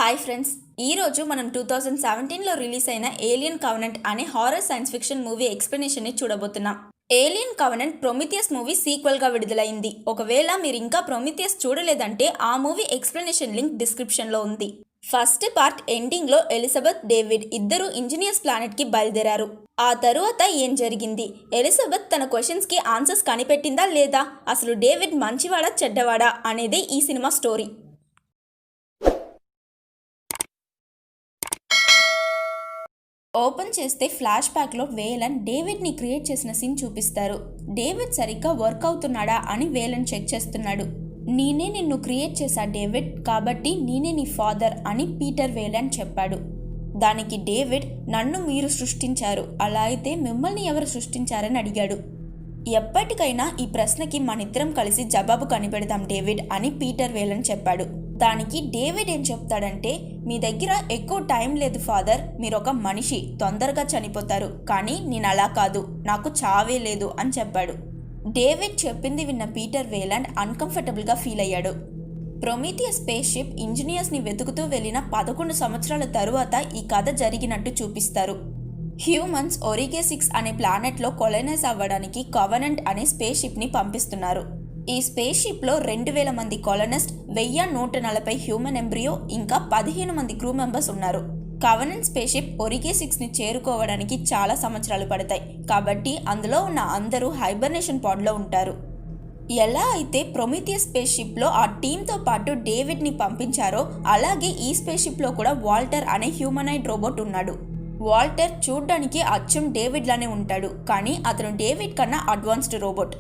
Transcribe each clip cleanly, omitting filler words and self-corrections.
Hi friends, ఈరోజు మనం 2017లో release అయిన ఏలియన్ కవెనెంట్ అనే హారర్ సైన్స్ ఫిక్షన్ మూవీ ఎక్స్ప్లెనేషన్ని చూడబోతున్నాం. ఏలియన్ కవెనెంట్ ప్రొమిథియస్ మూవీ సీక్వెల్గా విడుదలైంది. ఒకవేళ మీరు ఇంకా ప్రొమిథియస్ చూడలేదంటే ఆ మూవీ ఎక్స్ప్లెనేషన్ లింక్ డిస్క్రిప్షన్లో ఉంది. ఫస్ట్ పార్ట్ ఎండింగ్లో ఎలిజబెత్, డేవిడ్ ఇద్దరు ఇంజనీర్స్ ప్లానెట్కి బయలుదేరారు. ఆ తరువాత ఏం జరిగింది? ఎలిజబెత్ తన క్వశ్చన్స్కి ఆన్సర్స్ కనిపెట్టిందా లేదా? అసలు డేవిడ్ మంచివాడా చెడ్డవాడా అనేదే ఈ సినిమా స్టోరీ. ఓపెన్ చేస్తే ఫ్లాష్ బ్యాక్లో వేలన్ డేవిడ్ని క్రియేట్ చేసిన సీన్ చూపిస్తారు. డేవిడ్ సరిగ్గా వర్క్ అవుతున్నాడా అని వేలన్ చెక్ చేస్తున్నాడు. నేనే నిన్ను క్రియేట్ చేశా డేవిడ్, కాబట్టి నేనే నీ ఫాదర్ అని పీటర్ వేలన్ చెప్పాడు. దానికి డేవిడ్, నన్ను మీరు సృష్టించారు, అలా అయితే మిమ్మల్ని ఎవరు సృష్టించారని అడిగాడు. ఎప్పటికైనా ఈ ప్రశ్నకి మనిద్దరం కలిసి జవాబు కనిపెడదాం డేవిడ్ అని పీటర్ వేలన్ చెప్పాడు. దానికి డేవిడ్ ఏం చెప్తాడంటే, మీ దగ్గర ఎక్కువ టైం లేదు ఫాదర్, మీరు ఒక మనిషి, తొందరగా చనిపోతారు, కానీ నేను అలా కాదు, నాకు చావే లేదు అని చెప్పాడు. డేవిడ్ చెప్పింది విన్న పీటర్ వేలాండ్ అన్కంఫర్టబుల్గా ఫీల్ అయ్యాడు. ప్రొమిథియస్ స్పేస్ షిప్ ఇంజనీర్స్ని వెతుకుతూ వెళ్ళిన 11 సంవత్సరాల తరువాత ఈ కథ జరిగినట్టు చూపిస్తారు. హ్యూమన్స్ ఒరిగే 6 అనే ప్లానెట్లో కొలనైజ్ అవ్వడానికి కవెనెంట్ అనే స్పేస్ షిప్ని పంపిస్తున్నారు. ఈ స్పేస్ షిప్లో 2000 మంది కాలనిస్ట్, 1140 హ్యూమన్ ఎంబ్రియో, ఇంకా 15 మంది క్రూ మెంబర్స్ ఉన్నారు. కవెనెంట్ స్పేస్ షిప్ ఒరిగే 6ని చేరుకోవడానికి చాలా సంవత్సరాలు పడతాయి, కాబట్టి అందులో ఉన్న అందరూ హైబర్నేషన్ పాడ్లో ఉంటారు. ఎలా అయితే ప్రొమిథియస్ స్పేస్ షిప్లో ఆ టీంతో పాటు డేవిడ్ని పంపించారో, అలాగే ఈ స్పేస్ షిప్లో కూడా వాల్టర్ అనే హ్యూమనాయిడ్ రోబోట్ ఉన్నాడు. వాల్టర్ చూడ్డానికి అచ్చం డేవిడ్ లానే ఉంటాడు, కానీ అతను డేవిడ్ కన్నా advanced robot.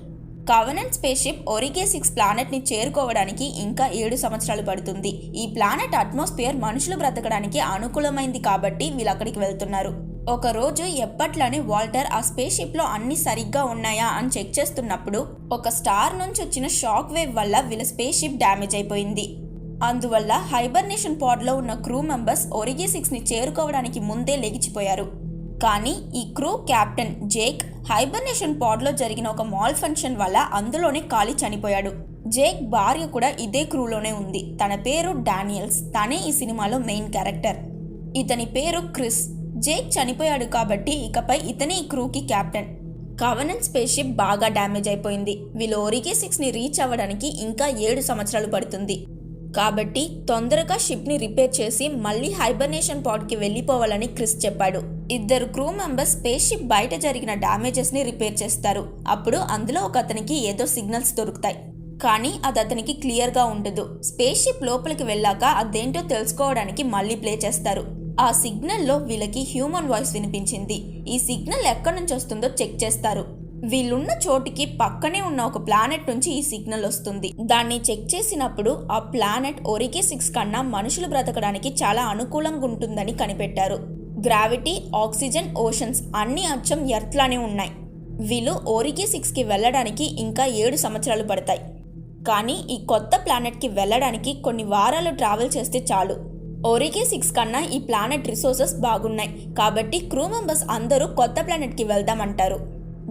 Covenant space ship Origae 6 ప్లానెట్ని చేరుకోవడానికి ఇంకా 7 సంవత్సరాలు పడుతుంది. ఈ ప్లానెట్ అట్మాస్ఫియర్ మనుషులు బ్రతకడానికి అనుకూలమైంది కాబట్టి వీళ్ళు అక్కడికి వెళ్తున్నారు. ఒక రోజు ఎప్పట్లానే వాల్టర్ ఆ స్పేస్ షిప్లో అన్ని సరిగ్గా ఉన్నాయా అని చెక్ చేస్తున్నప్పుడు ఒక స్టార్ నుంచి వచ్చిన షాక్ వేవ్ వల్ల వీళ్ళ స్పేస్ షిప్ డ్యామేజ్ అయిపోయింది. అందువల్ల హైబర్నేషన్ పాడ్లో ఉన్న క్రూ మెంబర్స్ ఒరిగే 6ని చేరుకోవడానికి ముందే లెగిచిపోయారు. కానీ ఈ క్రూ కెప్టెన్ జేక్ హైబర్నేషన్ పాడ్లో జరిగిన ఒక మాల్ ఫంక్షన్ వల్ల అందులోనే కాలి చనిపోయాడు. జేక్ భార్య కూడా ఇదే క్రూలోనే ఉంది. తన పేరు డానియల్స్. తనే ఈ సినిమాలో మెయిన్ క్యారెక్టర్. ఇతని పేరు క్రిస్. జేక్ చనిపోయాడు కాబట్టి ఇకపై ఇతనే ఈ క్రూకి కెప్టెన్. కవెనెంట్ స్పేస్ షిప్ బాగా డ్యామేజ్ అయిపోయింది. వీళ్ళు ఒరిగే 6ని రీచ్ అవ్వడానికి ఇంకా 7 సంవత్సరాలు పడుతుంది. కాబట్టి తొందరగా షిప్ని రిపేర్ చేసి మళ్ళీ హైబర్నేషన్ పాడ్కి వెళ్ళిపోవాలని క్రిస్ చెప్పాడు. ఇద్దరు క్రూ మెంబర్స్ స్పేస్ షిప్ బయట జరిగిన డ్యామేజెస్ని రిపేర్ చేస్తారు. అప్పుడు అందులో ఒక అతనికి ఏదో సిగ్నల్స్ దొరుకుతాయి, కానీ అది అతనికి క్లియర్గా ఉండదు. స్పేస్ షిప్ లోపలికి వెళ్ళాక అదేంటో తెలుసుకోవడానికి మళ్ళీ ప్లే చేస్తారు. ఆ సిగ్నల్లో వీళ్ళకి హ్యూమన్ వాయిస్ వినిపించింది. ఈ సిగ్నల్ ఎక్కడి నుంచి వస్తుందో చెక్ చేస్తారు. వీళ్ళున్న చోటికి పక్కనే ఉన్న ఒక ప్లానెట్ నుంచి ఈ సిగ్నల్ వస్తుంది. దాన్ని చెక్ చేసినప్పుడు ఆ ప్లానెట్ ఒరిగే 6 కన్నా మనుషులు బ్రతకడానికి చాలా అనుకూలంగా ఉంటుందని కనిపెట్టారు. గ్రావిటీ, ఆక్సిజన్, ఓషన్స్ అన్ని అచ్చం ఎర్త్లానే ఉన్నాయి. వీళ్ళు ఒరిగే 6కి వెళ్ళడానికి ఇంకా 7 సంవత్సరాలు పడతాయి. కానీ ఈ కొత్త ప్లానెట్కి వెళ్ళడానికి కొన్ని వారాలు ట్రావెల్ చేస్తే చాలు. ఒరిగే 6 కన్నా ఈ ప్లానెట్ రిసోర్సెస్ బాగున్నాయి, కాబట్టి క్రూ మెంబర్స్ అందరూ కొత్త ప్లానెట్కి వెళ్దామంటారు.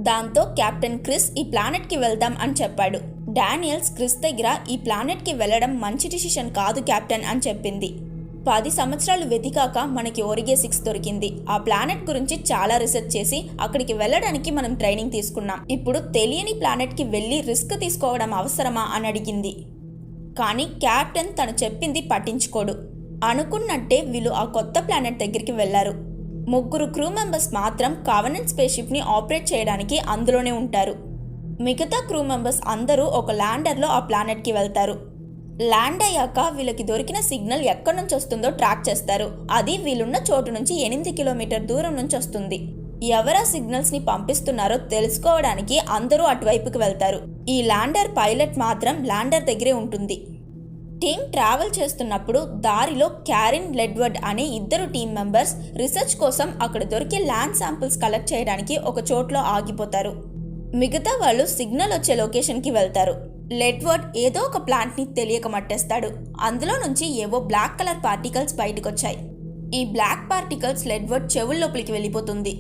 దాంతో కెప్టెన్ క్రిస్ ఈ ప్లానెట్కి వెళ్దాం అని చెప్పాడు. డానియల్స్ క్రిస్ దగ్గర ఈ ప్లానెట్కి వెళ్ళడం మంచి డిసిషన్ కాదు కెప్టెన్ అని చెప్పింది. 10 సంవత్సరాలు వెతికాక మనకి ఒరిగే 6 దొరికింది. ఆ ప్లానెట్ గురించి చాలా రీసెర్చ్ చేసి అక్కడికి వెళ్ళడానికి మనం ట్రైనింగ్ తీసుకున్నాం. ఇప్పుడు తెలియని ప్లానెట్కి వెళ్ళి రిస్క్ తీసుకోవడం అవసరమా అని అడిగింది. కానీ కెప్టెన్ తను చెప్పింది పట్టించుకోడు. అనుకున్నట్టే వీళ్ళు ఆ కొత్త ప్లానెట్ దగ్గరికి వెళ్లారు. 3 క్రూ మెంబర్స్ మాత్రం కవెనెంట్ స్పేస్ షిప్ని ఆపరేట్ చేయడానికి అందులోనే ఉంటారు. మిగతా క్రూ మెంబర్స్ అందరూ ఒక ల్యాండర్లో ఆ ప్లానెట్కి వెళ్తారు. ల్యాండ్ అయ్యాక వీళ్ళకి దొరికిన సిగ్నల్ ఎక్కడి నుంచి వస్తుందో ట్రాక్ చేస్తారు. అది వీళ్ళున్న చోటు నుంచి 8 కిలోమీటర్ దూరం నుంచి వస్తుంది. ఎవరా సిగ్నల్స్ని పంపిస్తున్నారో తెలుసుకోవడానికి అందరూ అటువైపుకి వెళ్తారు. ఈ ల్యాండర్ పైలట్ మాత్రం ల్యాండర్ దగ్గరే ఉంటుంది. టీం ట్రావెల్ చేస్తున్నప్పుడు దారిలో క్యారిన్, లెడ్వర్డ్ అనే 2 టీం మెంబర్స్ రీసెర్చ్ కోసం అక్కడ దొరికే ల్యాండ్ శాంపిల్స్ కలెక్ట్ చేయడానికి ఒక చోట్లో ఆగిపోతారు. మిగతా వాళ్ళు సిగ్నల్ వచ్చే లొకేషన్కి వెళ్తారు. లెడ్వర్డ్ ఏదో ఒక ప్లాంట్ని తెలియక మట్టేస్తాడు. అందులో నుంచి ఏవో బ్లాక్ కలర్ పార్టికల్స్ బయటకొచ్చాయి. ఈ బ్లాక్ పార్టికల్స్ లెడ్వర్డ్ చెవుల లోపలికి వెళ్ళిపోతుంది.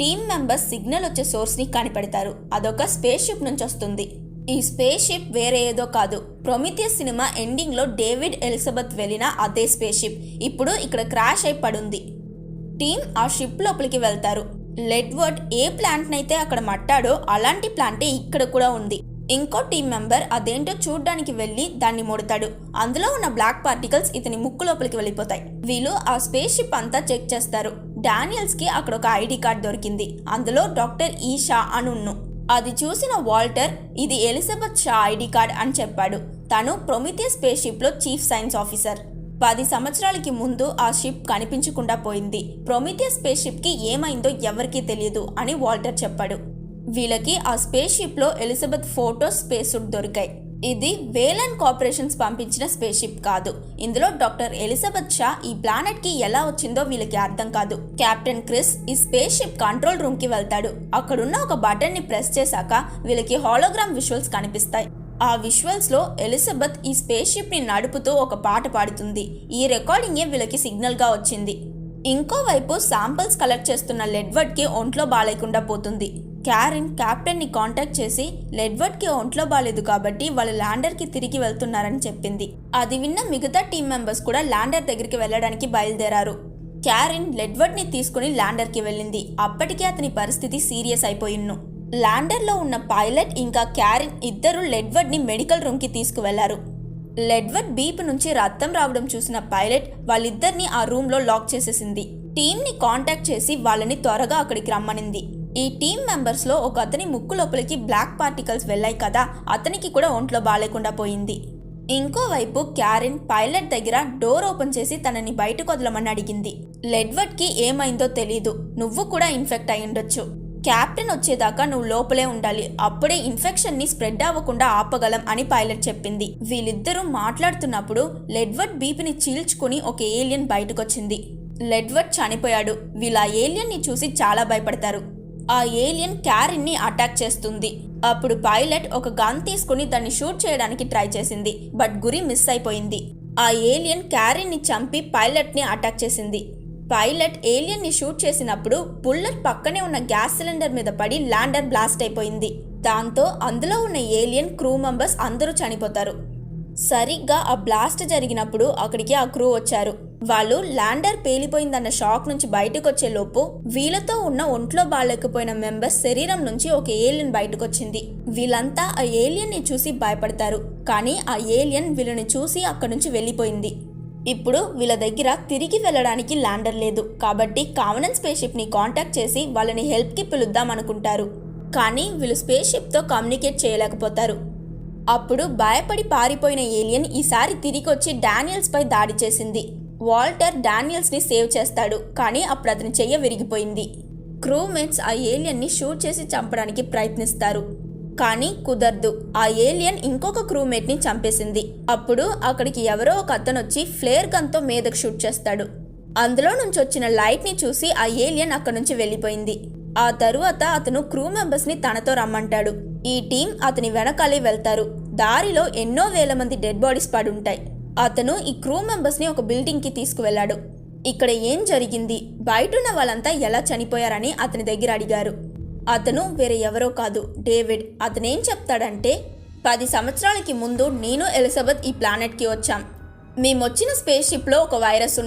టీం మెంబర్స్ సిగ్నల్ వచ్చే సోర్స్ని కనిపెడతారు. అదొక స్పేస్ షిప్ నుంచి వస్తుంది. ఈ స్పేస్ షిప్ వేరే ఏదో కాదు, ప్రొమిథియస్ సినిమా ఎండింగ్లో డేవిడ్ ఎలిజబెత్ వెళ్ళిన అదే స్పేస్ షిప్ ఇప్పుడు ఇక్కడ క్రాష్ అయి పడుంది. టీం ఆ షిప్ లోపలికి వెళ్తారు. లెడ్వర్డ్ ఏ ప్లాంట్నైతే అక్కడ మట్టాడో అలాంటి ప్లాంటే ఇక్కడ కూడా ఉంది. ఇంకో టీం మెంబర్ అదేంటో చూడ్డానికి వెళ్ళి దాన్ని ముడతాడు. అందులో ఉన్న బ్లాక్ పార్టికల్స్ ఇతని ముక్కు లోపలికి వెళ్ళిపోతాయి. వీళ్ళు ఆ స్పేస్ షిప్ అంతా చెక్ చేస్తారు. డానియల్స్కి అక్కడ ఒక ఐడి కార్డ్ దొరికింది. అందులో డాక్టర్ ఈషా అనున్ను. అది చూసిన వాల్టర్ ఇది ఎలిజబెత్ షా ఐడి కార్డ్ అని చెప్పాడు. తను ప్రొమిథియస్ స్పేస్ షిప్లో చీఫ్ సైన్స్ ఆఫీసర్. 10 సంవత్సరాలకి ముందు ఆ షిప్ కనిపించకుండా పోయింది. ప్రొమిథియస్ స్పేస్ షిప్కి ఏమైందో ఎవరికీ తెలియదు అని వాల్టర్ చెప్పాడు. వీళ్ళకి ఆ స్పేస్ షిప్లో ఎలిజబెత్ ఫోటో స్పేస్ సూట్ దొరికాయి. ఇది వేలన్ కార్పొరేషన్స్ పంపించిన స్పేస్ షిప్ కాదు. ఇందులో డాక్టర్ ఎలిజబెత్ షా ఈ ప్లానెట్ కి ఎలా వచ్చిందో వీళ్ళకి అర్థం కాదు. కెప్టెన్ క్రిస్ ఈ స్పేస్ షిప్ కంట్రోల్ రూమ్ కి వెళ్తాడు. అక్కడున్న ఒక బటన్ ని ప్రెస్ చేశాక వీళ్ళకి హాలోగ్రామ్ విజువల్స్ కనిపిస్తాయి. ఆ విజువల్స్ లో ఎలిజబెత్ ఈ స్పేస్ షిప్ ని నడుపుతూ ఒక పాట పాడుతుంది. ఈ రికార్డింగే వీళ్ళకి సిగ్నల్ గా వచ్చింది. ఇంకోవైపు శాంపిల్స్ కలెక్ట్ చేస్తున్న లెడ్వర్డ్ కి ఒంట్లో బాలేకుండా పోతుంది. క్యారిన్ కెప్టెన్ ని కాంటాక్ట్ చేసి లెడ్వర్డ్ కి ఒంట్లో బాలేదు కాబట్టి వాళ్ళు ల్యాండర్ కి తిరిగి వెళ్తున్నారని చెప్పింది. అది విన్న మిగతా టీం మెంబర్స్ కూడా ల్యాండర్ దగ్గరికి వెళ్ళడానికి బయలుదేరారు. క్యారిన్ లెడ్వర్డ్ ని తీసుకుని ల్యాండర్ కి వెళ్ళింది. అప్పటికే అతని పరిస్థితి సీరియస్ అయిపోయిన్ను. ల్యాండర్ లో ఉన్న పైలట్ ఇంకా క్యారిన్ ఇద్దరు లెడ్వర్డ్ ని మెడికల్ రూమ్ కి తీసుకువెళ్లారు. లెడ్వర్డ్ బీప్ నుంచి రక్తం రావడం చూసిన పైలట్ వాళ్ళిద్దరిని ఆ రూమ్ లో లాక్ చేసేసింది. టీం ని కాంటాక్ట్ చేసి వాళ్ళని త్వరగా అక్కడికి రమ్మనింది. ఈ టీం మెంబర్స్ లో ఒక అతని ముక్కు లోపలికి బ్లాక్ పార్టికల్స్ వెళ్ళాయి కదా, అతనికి కూడా ఒంట్లో బాలేకుండా పోయింది. ఇంకోవైపు క్యారిన్ పైలట్ దగ్గర డోర్ ఓపెన్ చేసి తనని బయటకు వదలమని అడిగింది. లెడ్వర్డ్ కి ఏమైందో తెలీదు, నువ్వు కూడా ఇన్ఫెక్ట్ అయి ఉండొచ్చు. కెప్టెన్ వచ్చేదాకా నువ్వు లోపలే ఉండాలి, అప్పుడే ఇన్ఫెక్షన్ ని స్ప్రెడ్ అవ్వకుండా ఆపగలం అని పైలట్ చెప్పింది. వీళ్ళిద్దరూ మాట్లాడుతున్నప్పుడు లెడ్వర్డ్ బీపీని చీల్చుకుని ఒక ఏలియన్ బయటకొచ్చింది. లెడ్వర్డ్ చనిపోయాడు. వీళ్ళ ఆ ఏలియన్ ని చూసి చాలా భయపడతారు. ఆ ఏలియన్ క్యారిన్ ని అటాక్ చేస్తుంది. అప్పుడు పైలట్ ఒక గన్ తీసుకుని దాన్ని షూట్ చేయడానికి ట్రై చేసింది. బట్ గురి మిస్ అయిపోయింది. ఆ ఏలియన్ క్యారిన్ ని చంపి పైలట్ ని అటాక్ చేసింది. పైలట్ ఏలియన్ ని షూట్ చేసినప్పుడు బుల్లెట్ పక్కనే ఉన్న గ్యాస్ సిలిండర్ మీద పడి ల్యాండర్ బ్లాస్ట్ అయిపోయింది. దాంతో అందులో ఉన్న ఏలియన్ క్రూ మెంబర్స్ అందరూ చనిపోతారు. సరిగ్గా ఆ బ్లాస్ట్ జరిగినప్పుడు అక్కడికి ఆ క్రూ వచ్చారు. వాళ్ళు ల్యాండర్ పేలిపోయిందన్న షాక్ నుంచి బయటకు వచ్చే లోపు వీళ్ళతో ఉన్న ఒంట్లో బాలేకపోయిన మెంబర్స్ శరీరం నుంచి ఒక ఏలియన్ బయటకొచ్చింది. వీళ్ళంతా ఆ ఏలియన్ ని చూసి భయపడతారు. కానీ ఆ ఏలియన్ వీళ్ళని చూసి అక్కడి నుంచి వెళ్ళిపోయింది. ఇప్పుడు వీళ్ళ దగ్గర తిరిగి వెళ్ళడానికి ల్యాండర్ లేదు కాబట్టి కామనన్ స్పేస్ షిప్ ని కాంటాక్ట్ చేసి వాళ్ళని హెల్ప్ కి పిలుద్దాం అనుకుంటారు. కానీ వీళ్ళు స్పేస్ షిప్ తో కమ్యూనికేట్ చేయలేకపోతారు. అప్పుడు భయపడి పారిపోయిన ఏలియన్ ఈసారి తిరిగి వచ్చి డానియల్స్ పై దాడి చేసింది. వాల్టర్ డానియల్స్ ని సేవ్ చేస్తాడు. కానీ అప్పుడు అతని చెయ్య విరిగిపోయింది. క్రూమేట్స్ ఆ ఏలియన్ ని షూట్ చేసి చంపడానికి ప్రయత్నిస్తారు. కానీ కుదరదు. ఆ ఏలియన్ ఇంకొక క్రూమేట్ ని చంపేసింది. అప్పుడు అక్కడికి ఎవరో ఒక అతను వచ్చి ఫ్లేర్ గన్ తో మీదకు షూట్ చేస్తాడు. అందులో నుంచి వచ్చిన లైట్ ని చూసి ఆ ఏలియన్ అక్కడి నుంచి వెళ్ళిపోయింది. ఆ తరువాత అతను క్రూ మెంబర్స్ ని తనతో రమ్మంటాడు. ఈ టీం అతని వెనకాలే వెళ్తారు. దారిలో ఎన్నో వేల మంది డెడ్ బాడీస్ పడుంటాయి. అతను ఈ క్రూ మెంబర్స్ ని ఒక బిల్డింగ్ కి తీసుకువెళ్లాడు. ఇక్కడ ఏం జరిగింది, బయటున్న వాళ్ళంతా ఎలా చనిపోయారని అతని దగ్గర అడిగారు. అతను వేరే ఎవరో కాదు, డేవిడ్. అతనేం చెప్తాడంటే 10 సంవత్సరాలకి ముందు నేను ఎలిజబెత్ ఈ ప్లానెట్కి వచ్చాం. మేమొచ్చిన స్పేస్ షిప్లో ఒక వైరస్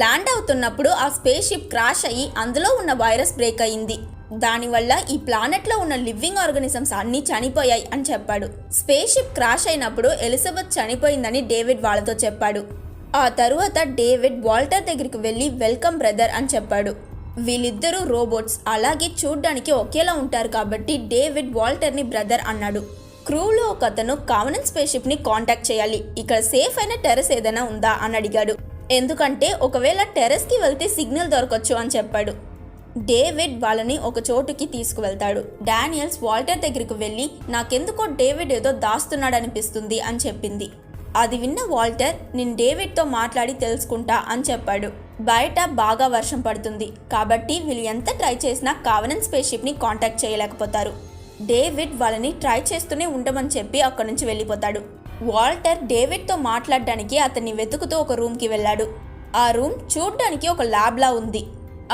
ల్యాండ్ అవుతున్నప్పుడు ఆ స్పేస్ షిప్ క్రాష్ అయ్యి అందులో ఉన్న వైరస్ బ్రేక్ అయ్యింది. దానివల్ల ఈ ప్లానెట్లో ఉన్న లివింగ్ ఆర్గానిజమ్స్ అన్నీ చనిపోయాయి అని చెప్పాడు. స్పేస్ షిప్ క్రాష్ అయినప్పుడు ఎలిజబెత్ చనిపోయిందని డేవిడ్ వాళ్ళతో చెప్పాడు. ఆ తరువాత డేవిడ్ వాల్టర్ దగ్గరికి వెళ్ళి వెల్కమ్ బ్రదర్ అని చెప్పాడు. వీళ్ళిద్దరూ రోబోట్స్, అలాగే చూడ్డానికి ఒకేలా ఉంటారు కాబట్టి డేవిడ్ వాల్టర్ని బ్రదర్ అన్నాడు. క్రూలో ఒక అతను కామనన్ స్పేస్ షిప్ ని కాంటాక్ట్ చేయాలి, ఇక్కడ సేఫ్ అయిన టెర్రస్ ఏదైనా ఉందా అని అడిగాడు. ఎందుకంటే ఒకవేళ టెర్రస్ కి వెళ్తే సిగ్నల్ దొరకచ్చు అని చెప్పాడు. డేవిడ్ వాళ్ళని ఒక చోటుకి తీసుకువెళ్తాడు. డానియల్స్ వాల్టర్ దగ్గరికి వెళ్ళి నాకెందుకో డేవిడ్ ఏదో దాస్తున్నాడనిపిస్తుంది అని చెప్పింది. అది విన్న వాల్టర్ నేను డేవిడ్తో మాట్లాడి తెలుసుకుంటా అని చెప్పాడు. బయట బాగా వర్షం పడుతుంది కాబట్టి వీళ్ళు ఎంత ట్రై చేసినా కావనన్ స్పేస్ షిప్ ని కాంటాక్ట్ చేయలేకపోతారు. డేవిడ్ వాళ్ళని ట్రై చేస్తూనే ఉండమని చెప్పి అక్కడి నుంచి వెళ్ళిపోతాడు. వాల్టర్ డేవిడ్తో మాట్లాడడానికి అతన్ని వెతుకుతూ ఒక రూమ్కి వెళ్ళాడు. ఆ రూమ్ చూడ్డానికి ఒక ల్యాబ్లా ఉంది.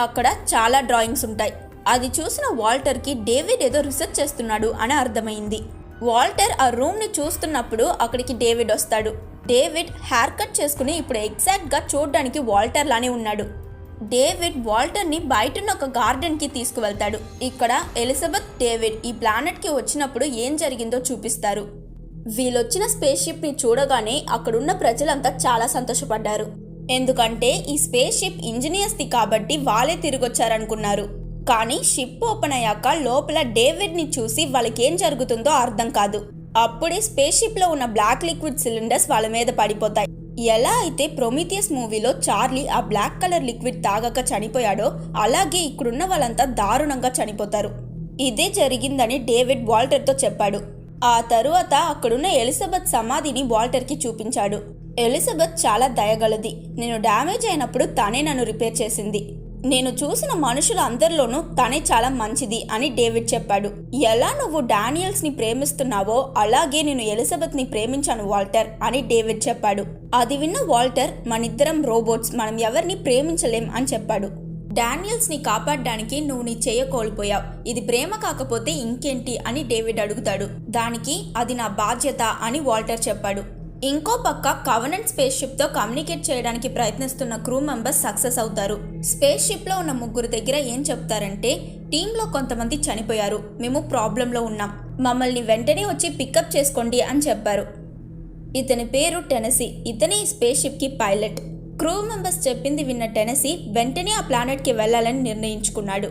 అక్కడ చాలా డ్రాయింగ్స్ ఉంటాయి. అది చూసిన వాల్టర్కి డేవిడ్ ఏదో రీసెర్చ్ చేస్తున్నాడు అని అర్థమైంది. వాల్టర్ ఆ రూమ్ని చూస్తున్నప్పుడు అక్కడికి డేవిడ్ వస్తాడు. డేవిడ్ హెయిర్ కట్ చేసుకుని ఇప్పుడు ఎగ్జాక్ట్గా చూడడానికి వాల్టర్ లానే ఉన్నాడు. డేవిడ్ వాల్టర్ని బయటన్న ఒక గార్డెన్కి తీసుకువెళ్తాడు. ఇక్కడ ఎలిజబెత్, డేవిడ్ ఈ ప్లానెట్కి వచ్చినప్పుడు ఏం జరిగిందో చూపిస్తారు. వీళ్ళొచ్చిన స్పేస్ షిప్ని చూడగానే అక్కడున్న ప్రజలంతా చాలా సంతోషపడ్డారు. ఎందుకంటే ఈ స్పేస్ షిప్ ఇంజనీర్స్ది కాబట్టి వాళ్ళే తిరిగొచ్చారనుకున్నారు. కానీ షిప్ ఓపెన్ అయ్యాక లోపల డేవిడ్ని చూసి వాళ్ళకేం జరుగుతుందో అర్థం కాదు. అప్పుడే స్పేస్ షిప్లో ఉన్న బ్లాక్ లిక్విడ్ సిలిండర్స్ వాళ్ళ మీద పడిపోతాయి. ఎలా అయితే ప్రొమీథియస్ మూవీలో చార్లీ ఆ బ్లాక్ కలర్ లిక్విడ్ తాగక చనిపోయాడో అలాగే ఇక్కడున్న వాళ్ళంతా దారుణంగా చనిపోతారు. ఇదే జరిగిందని డేవిడ్ వాల్టర్తో చెప్పాడు. ఆ తరువాత అక్కడున్న ఎలిజబెత్ సమాధిని వాల్టర్కి చూపించాడు. ఎలిజబెత్ చాలా దయగలది. నేను డ్యామేజ్ అయినప్పుడు తనే నన్ను రిపేర్ చేసింది. నేను చూసిన మనుషుల అందరిలోనూ తనే చాలా మంచిది అని డేవిడ్ చెప్పాడు. ఎలా నువ్వు డానియల్స్ని ప్రేమిస్తున్నావో అలాగే నేను ఎలిజబెత్ని ప్రేమించాను వాల్టర్ అని డేవిడ్ చెప్పాడు. అది విన్న వాల్టర్, మనిద్దరం రోబోట్స్, మనం ఎవరిని ప్రేమించలేం అని చెప్పాడు. డానియల్స్ని కాపాడడానికి నువ్వు నీ చెయ్య కోల్పోయావు. ఇది ప్రేమ కాకపోతే ఇంకేంటి అని డేవిడ్ అడుగుతాడు. దానికి అది నా బాధ్యత అని వాల్టర్ చెప్పాడు. ఇంకో పక్క కవెనెంట్ స్పేస్ షిప్తో కమ్యూనికేట్ చేయడానికి ప్రయత్నిస్తున్న క్రూ మెంబర్స్ సక్సెస్ అవుతారు. స్పేస్ షిప్లో ఉన్న ముగ్గురు దగ్గర ఏం చెప్తారంటే, టీంలో కొంతమంది చనిపోయారు, మేము ప్రాబ్లంలో ఉన్నాం, మమ్మల్ని వెంటనే వచ్చి పికప్ చేసుకోండి అని చెప్పారు. ఇతని పేరు టెనసీ. ఇతనే ఈ స్పేస్ షిప్కి పైలట్. క్రూ మెంబర్స్ చెప్పింది విన్న టెనసీ వెంటనే ఆ ప్లానెట్కి వెళ్ళాలని నిర్ణయించుకున్నాడు.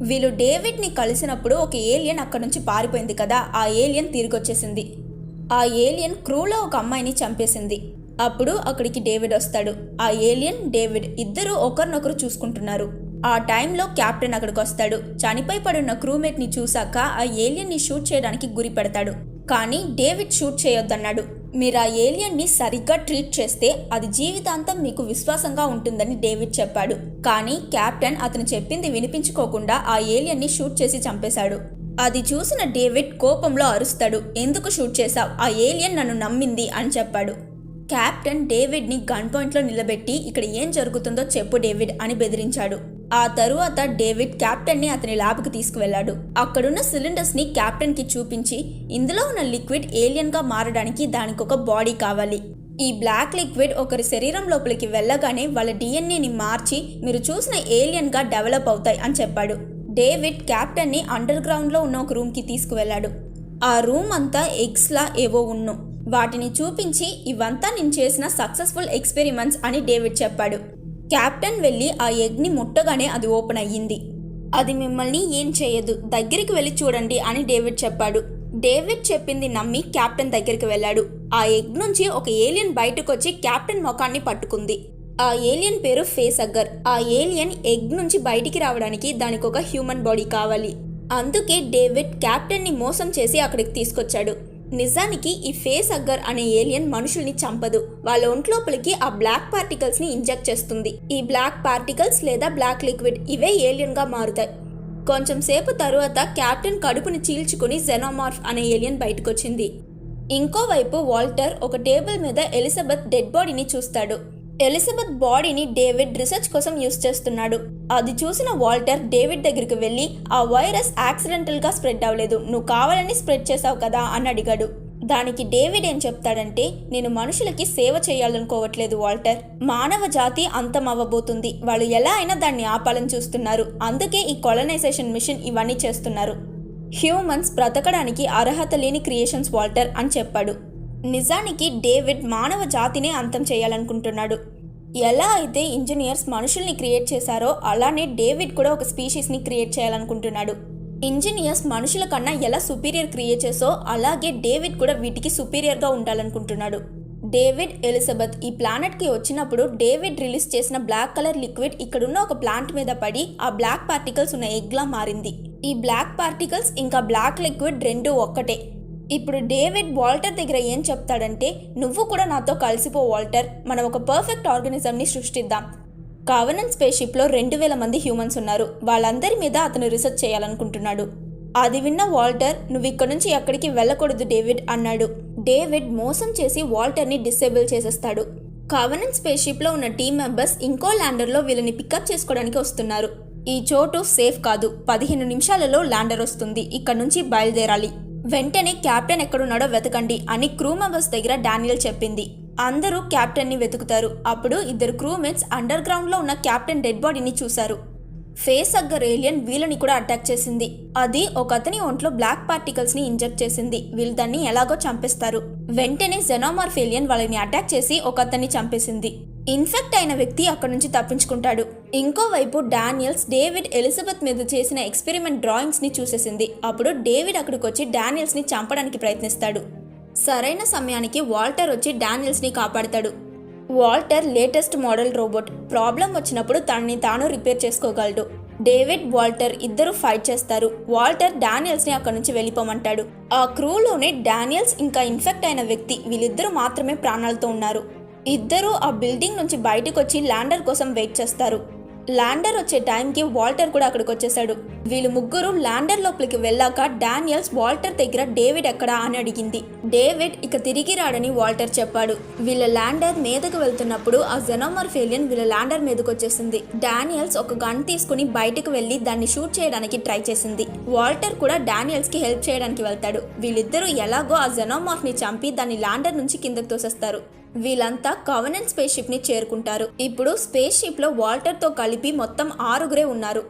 వీళ్ళు డేవిడ్ని కలిసినప్పుడు ఒక ఏలియన్ అక్కడ నుంచి పారిపోయింది కదా, ఆ ఏలియన్ తిరిగి వచ్చేసింది. ఆ ఏలియన్ క్రూలో ఒక అమ్మాయిని చంపేసింది. అప్పుడు అక్కడికి డేవిడ్ వస్తాడు. ఆ ఏలియన్, డేవిడ్ ఇద్దరు ఒకరినొకరు చూసుకుంటున్నారు. ఆ టైంలో కెప్టెన్ అక్కడికి వస్తాడు. చనిపోయి పడున్న క్రూమేట్ని చూశాక ఆ ఏలియన్ని షూట్ చేయడానికి గురి పెడతాడు. కానీ డేవిడ్ షూట్ చేయొద్దన్నాడు. మీరు ఆ ఏలియన్ని సరిగ్గా ట్రీట్ చేస్తే అది జీవితాంతం మీకు విశ్వాసంగా ఉంటుందని డేవిడ్ చెప్పాడు. కానీ కెప్టెన్ అతను చెప్పింది వినిపించుకోకుండా ఆ ఏలియన్ని షూట్ చేసి చంపేశాడు. అది చూసిన డేవిడ్ కోపంలో అరుస్తాడు. ఎందుకు షూట్ చేశావు? ఆ ఏలియన్ నన్ను నమ్మింది అని చెప్పాడు. కెప్టెన్ డేవిడ్ని గన్ పాయింట్లో నిలబెట్టి ఇక్కడ ఏం జరుగుతుందో చెప్పు డేవిడ్ అని బెదిరించాడు. ఆ తరువాత డేవిడ్ కెప్టెన్ని అతని ల్యాబ్కి తీసుకువెళ్లాడు. అక్కడున్న సిలిండర్స్ని కెప్టెన్కి చూపించి, ఇందులో ఉన్న లిక్విడ్ ఏలియన్గా మారడానికి దానికి ఒక బాడీ కావాలి. ఈ బ్లాక్ లిక్విడ్ ఒకరి శరీరం లోపలికి వెళ్ళగానే వాళ్ళ డిఎన్ఏని మార్చి మీరు చూసిన ఏలియన్గా డెవలప్ అవుతాయి అని చెప్పాడు. డేవిడ్ కెప్టెన్ని అండర్ గ్రౌండ్లో ఉన్న ఒక రూమ్కి తీసుకువెళ్లాడు. ఆ రూమ్ అంతా ఎగ్స్లా ఏవో ఉన్ను. వాటిని చూపించి ఇవంతా నేను చేసిన సక్సెస్ఫుల్ ఎక్స్పెరిమెంట్స్ అని డేవిడ్ చెప్పాడు. కెప్టెన్ వెళ్ళి ఆ ఎగ్ని ముట్టగానే అది ఓపెన్ అయ్యింది. అది మిమ్మల్ని ఏం చేయదు, దగ్గరికి వెళ్ళి చూడండి అని డేవిడ్ చెప్పాడు. డేవిడ్ చెప్పింది నమ్మి కెప్టెన్ దగ్గరికి వెళ్ళాడు. ఆ ఎగ్ నుంచి ఒక ఏలియన్ బయటకు వచ్చి కెప్టెన్ ముఖాన్ని పట్టుకుంది. ఆ ఏలియన్ పేరు ఫేసగ్గర్. ఆ ఏలియన్ ఎగ్ నుంచి బయటికి రావడానికి దానికి ఒక హ్యూమన్ బాడీ కావాలి. అందుకే డేవిడ్ కెప్టెన్ని మోసం చేసి అక్కడికి తీసుకొచ్చాడు. నిజానికి ఈ ఫేసగ్గర్ అనే ఏలియన్ మనుషుల్ని చంపదు. వాళ్ళ ఒంట్లోపలికి ఆ బ్లాక్ పార్టికల్స్ని ఇంజెక్ట్ చేస్తుంది. ఈ బ్లాక్ పార్టికల్స్ లేదా బ్లాక్ లిక్విడ్ ఇవే ఏలియన్గా మారుతాయి. కొంచెం సేపు తరువాత కెప్టెన్ కడుపుని చీల్చుకుని జెనోమార్ఫ్ అనే ఏలియన్ బయటకొచ్చింది. ఇంకోవైపు వాల్టర్ ఒక టేబుల్ మీద ఎలిజబెత్ డెడ్ బాడీని చూస్తాడు. ఎలిజబెత్ బాడీని డేవిడ్ రీసెర్చ్ కోసం యూజ్ చేస్తున్నాడు. అది చూసిన వాల్టర్ డేవిడ్ దగ్గరికి వెళ్ళి, ఆ వైరస్ యాక్సిడెంటల్గా స్ప్రెడ్ అవ్వలేదు, నువ్వు కావాలని స్ప్రెడ్ చేసావు కదా అని అడిగాడు. దానికి డేవిడ్ ఏం చెప్తాడంటే, నేను మనుషులకి సేవ చేయాలనుకోవట్లేదు వాల్టర్, మానవ జాతి అంతమవ్వబోతుంది, వాళ్ళు ఎలా అయినా దాన్ని ఆపాలని చూస్తున్నారు, అందుకే ఈ కొలనైజేషన్ మిషన్ ఇవన్నీ చేస్తున్నారు. హ్యూమన్స్ బ్రతకడానికి అర్హత లేని క్రియేషన్స్ వాల్టర్ అని చెప్పాడు. నిజానికి డేవిడ్ మానవ జాతినే అంతం చేయాలనుకుంటున్నాడు. ఎలా అయితే ఇంజనీర్స్ మనుషుల్ని క్రియేట్ చేశారో అలానే డేవిడ్ కూడా ఒక స్పీషీస్ని క్రియేట్ చేయాలనుకుంటున్నాడు. ఇంజనీర్స్ మనుషుల కన్నా ఎలా సుపీరియర్ క్రియేచర్సో అలాగే డేవిడ్ కూడా వీటికి సుపీరియర్గా ఉండాలనుకుంటున్నాడు. డేవిడ్, ఎలిజబెత్ ఈ ప్లానెట్కి వచ్చినప్పుడు డేవిడ్ రిలీజ్ చేసిన బ్లాక్ కలర్ లిక్విడ్ ఇక్కడున్న ఒక ప్లాంట్ మీద పడి ఆ బ్లాక్ పార్టికల్స్ ఉన్న ఎగ్లా మారింది. ఈ బ్లాక్ పార్టికల్స్ ఇంకా బ్లాక్ లిక్విడ్ రెండూ ఒక్కటే. ఇప్పుడు డేవిడ్ వాల్టర్ దగ్గర ఏం చెప్తాడంటే, నువ్వు కూడా నాతో కలిసిపో వాల్టర్, మనం ఒక పర్ఫెక్ట్ ఆర్గానిజంని సృష్టిద్దాం. కవెనెంట్ స్పేస్ షిప్లో 2000 మంది హ్యూమన్స్ ఉన్నారు. వాళ్ళందరి మీద అతను రీసెర్చ్ చేయాలనుకుంటున్నాడు. అది విన్న వాల్టర్, నువ్వు ఇక్కడ నుంచి ఎక్కడికి వెళ్ళకూడదు డేవిడ్ అన్నాడు. డేవిడ్ మోసం చేసి వాల్టర్ని డిసేబుల్ చేసేస్తాడు. కవెనెంట్ స్పేస్ షిప్లో ఉన్న టీం మెంబర్స్ ఇంకో ల్యాండర్లో వీళ్ళని పికప్ చేసుకోవడానికి వస్తున్నారు. ఈ చోటు సేఫ్ కాదు, 15 నిమిషాలలో ల్యాండర్ వస్తుంది, ఇక్కడ నుంచి బయలుదేరాలి. వెంటనే కెప్టెన్ ఎక్కడున్నాడో వెతకండి అని క్రూ మెంబర్స్ దగ్గర డానియల్ చెప్పింది. అందరూ కెప్టెన్ ని వెతుకుతారు. అప్పుడు ఇద్దరు క్రూమేట్స్ అండర్ గ్రౌండ్ లో ఉన్న కెప్టెన్ డెడ్ బాడీని చూశారు. ఫేస్ హగ్గర్ ఏలియన్ వీళ్ళని కూడా అటాక్ చేసింది. అది ఒక అతని ఒంట్లో బ్లాక్ పార్టికల్స్ ని ఇంజెక్ట్ చేసింది. వీళ్ళు దాన్ని ఎలాగో చంపేస్తారు. వెంటనే జెనోమార్ఫ్ ఏలియన్ వాళ్ళని అటాక్ చేసి ఒక అతన్ని చంపేసింది. ఇన్ఫెక్ట్ అయిన వ్యక్తి అక్కడి నుంచి తప్పించుకుంటాడు. ఇంకోవైపు డానియల్స్ డేవిడ్ ఎలిజబెత్ మీద చేసిన ఎక్స్పెరిమెంట్ డ్రాయింగ్స్ ని చూసేసింది. అప్పుడు డేవిడ్ అక్కడికి వచ్చి డానియల్స్ ని చంపడానికి ప్రయత్నిస్తాడు. సరైన సమయానికి వాల్టర్ వచ్చి డానియల్స్ ని కాపాడతాడు. Walter latest model robot. Problem వచ్చినప్పుడు తనని తాను రిపేర్ చేసుకోగలడు. డేవిడ్, వాల్టర్ ఇద్దరు ఫైట్ చేస్తారు. వాల్టర్ డానియల్స్ ని అక్కడి నుంచి వెళ్ళిపోమంటాడు. ఆ క్రూలోనే డానియల్స్ ఇంకా ఇన్ఫెక్ట్ అయిన వ్యక్తి వీళ్ళిద్దరూ మాత్రమే ప్రాణాలతో ఉన్నారు. ఇద్దరూ ఆ బిల్డింగ్ నుంచి బయటకు వచ్చి ల్యాండర్ కోసం వెయిట్ చేస్తారు. ల్యాండర్ వచ్చే టైంకి వాల్టర్ కూడా అక్కడికి వచ్చేసాడు. వీళ్ళు ముగ్గురు ల్యాండర్ లోపలికి వెళ్ళాక డానియల్స్ వాల్టర్ దగ్గర డేవిడ్ ఎక్కడా అని అడిగింది. డేవిడ్ ఇక తిరిగి రాడని వాల్టర్ చెప్పాడు. వీళ్ళ ల్యాండర్ మీదకు వెళ్తున్నప్పుడు ఆ జెనోమార్ఫ్ ఏలియన్ వీళ్ళ ల్యాండర్ మీదకు వచ్చేసింది. డానియల్స్ ఒక గన్ తీసుకుని బయటకు వెళ్లి దాన్ని షూట్ చేయడానికి ట్రై చేసింది. వాల్టర్ కూడా డానియల్స్ కి హెల్ప్ చేయడానికి వెళ్తాడు. వీళ్ళిద్దరూ ఎలాగో ఆ జెనోమార్ఫ్ ని చంపి దాన్ని ల్యాండర్ నుంచి కిందకు తోసేస్తారు. వీళ్ళంతా కవెనెంట్ స్పేస్ షిప్ ని చేరుకుంటారు. ఇప్పుడు స్పేస్ షిప్ లో వాల్టర్ తో కలిపి మొత్తం 6 ఉన్నారు.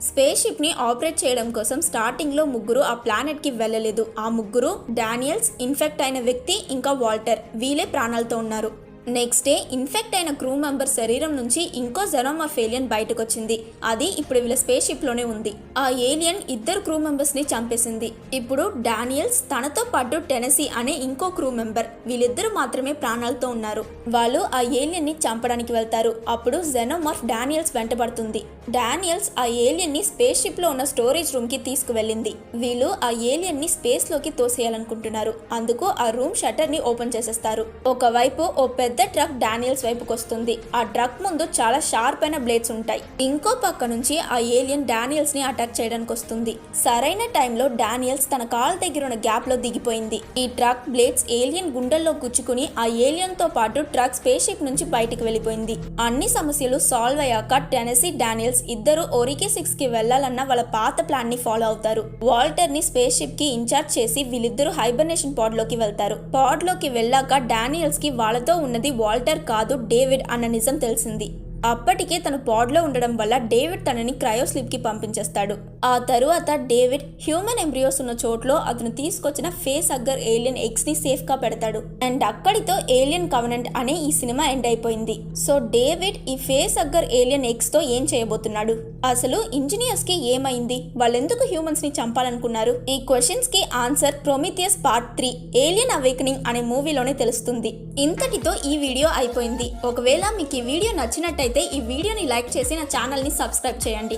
స్పేస్ షిప్ ని ఆపరేట్ చేయడం కోసం స్టార్టింగ్ లో ముగ్గురు ఆ ప్లానెట్ కి వెళ్ళలేదు. ఆ ముగ్గురు డానియల్స్, ఇన్ఫెక్ట్ అయిన వ్యక్తి ఇంకా వాల్టర్ వీళ్ళే ప్రాణాలతో ఉన్నారు. నెక్స్ట్ డే ఇన్ఫెక్ట్ అయిన క్రూ మెంబర్ శరీరం నుంచి ఇంకో జెనోమార్ఫ్ ఏలియన్ బయటకు వచ్చింది. అది ఇప్పుడు వీళ్ళ స్పేస్ షిప్ లోనే ఉంది. ఆ ఏలియన్ ఇద్దరు క్రూ మెంబర్స్ ని చంపేసింది. ఇప్పుడు డానియల్స్ తనతో పాటు టెనసీ అనే ఇంకో క్రూ మెంబర్ వీళ్ళిద్దరూ మాత్రమే ప్రాణాలతో ఉన్నారు. వాళ్ళు ఆ ఏలియన్ ని చంపడానికి వెళ్తారు. అప్పుడు జెనోమార్ఫ్ డానియల్స్ వెంటబడుతుంది. డానియల్స్ ఆ ఏలియన్ ని స్పేస్ షిప్ లో ఉన్న స్టోరేజ్ రూమ్ కి తీసుకువెళ్ళింది. వీళ్ళు ఆ ఏలియన్ ని స్పేస్ లోకి తోసేయాలనుకుంటున్నారు. అందుకు ఆ రూమ్ షట్టర్ ని ఓపెన్ చేసేస్తారు. ఒకవైపు ఓ పెద్ద ట్రక్ డానియల్స్ వైపుకి వస్తుంది. ఆ ట్రక్ ముందు చాలా షార్ప్ అయిన బ్లేడ్స్ ఉంటాయి. ఇంకో పక్క నుంచి ఆ ఏలియన్ డానియల్స్ ని అటాక్ చేయడానికి వస్తుంది. సరైన టైంలో డానియల్స్ తన కాల్ దగ్గర ఉన్న గ్యాప్ లో దిగిపోయింది. ఈ ట్రక్ బ్లేడ్స్ ఏలియన్ గుండెల్లో గుచ్చుకుని ఆ ఏలియన్ తో పాటు ట్రక్ స్పేస్ షిప్ నుంచి బయటికి వెళ్ళిపోయింది. అన్ని సమస్యలు సాల్వ్ అయ్యాక టెనసీ, డానియల్స్ ఇద్దరు ఓరికే 6 కి వెళ్లాలన్న వాళ్ళ పాత ప్లాన్ ని ఫాలో అవుతారు. వాల్టర్ ని స్పేస్ షిప్ కి ఇన్ఛార్జ్ చేసి వీళ్ళిద్దరూ హైబర్నేషన్ పాడ్ లోకి వెళ్తారు. పాడ్ లోకి వెళ్ళాక డానియల్స్ కి వాళ్ళతో ఉన్నది వాల్టర్ కాదు డేవిడ్ అన్న నిజం తెలిసింది. అప్పటికే తను పాడ్లో ఉండడం వల్ల డేవిడ్ తనని క్రయోస్లీప్ కి పంపించేస్తాడు. ఆ తరువాత డేవిడ్ హ్యూమన్ ఎంబ్రియోస్ ఉన్న చోట్లో అతను తీసుకొచ్చిన ఫేస్ హగ్గర్ ఏలియన్ ఎగ్స్ ని సేఫ్ గా పెడతాడు. అండ్ అక్కడితో ఏలియన్ కవెనెంట్ అనే ఈ సినిమా ఎండ్ అయిపోయింది. సో డేవిడ్ ఈ ఫేస్ హగ్గర్ ఏలియన్ ఎగ్స్ తో ఏం చేయబోతున్నాడు? అసలు ఇంజనీర్స్ కి ఏమైంది? వాళ్ళెందుకు హ్యూమన్స్ ని చంపాలనుకున్నారు? ఈ క్వశ్చన్స్ కి answer Prometheus part 3 alien awakening అనే మూవీలోనే తెలుస్తుంది. ఇంతటితో ఈ వీడియో అయిపోయింది. ఒకవేళ మీకు ఈ వీడియో నచ్చినట్టయితే ఈ వీడియోని లైక్ చేసి నా ఛానల్ని సబ్స్క్రైబ్ చేయండి.